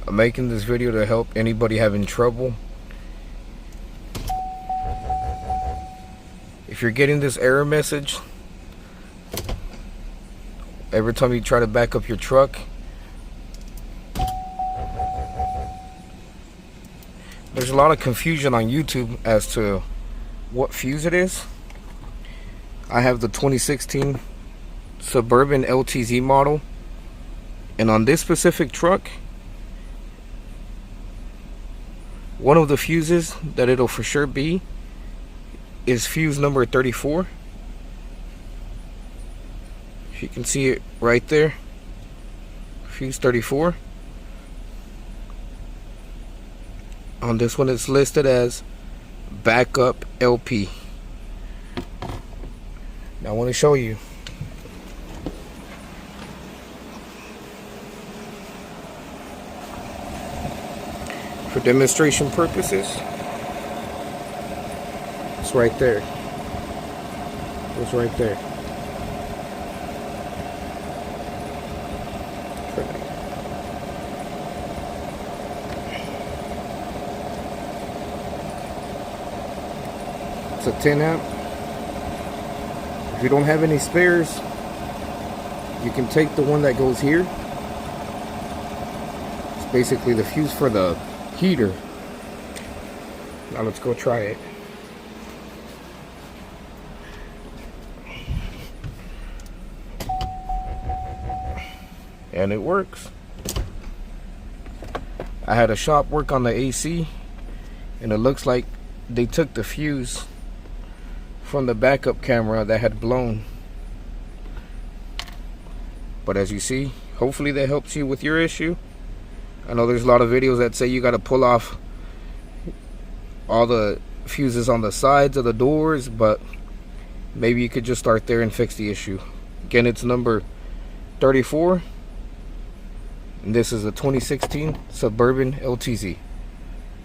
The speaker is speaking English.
I'm making this video to help anybody having trouble. If you're getting this error message every time you try to back up your truck, there's a lot of confusion on YouTube as to what fuse it is. I have the 2016 Suburban LTZ model, and on this specific truck, one of the fuses that it'll for sure be is fuse number 34. If you can see it right there, fuse 34. On this one it's listed as backup LP. Now I want to show you. For demonstration purposes, it's right there. It's right there. It's a 10 amp. If you don't have any spares, you can take the one that goes here. It's basically the fuse for the heater. Now let's go try it. And it works. I had a shop work on the AC, and it looks like they took the fuse from the backup camera that had blown. But as you see, hopefully that helps you with your issue. I know there's a lot of videos that say you got to pull off all the fuses on the sides of the doors, but maybe you could just start there and fix the issue. Again, it's number 34, and this is a 2016 Suburban LTZ.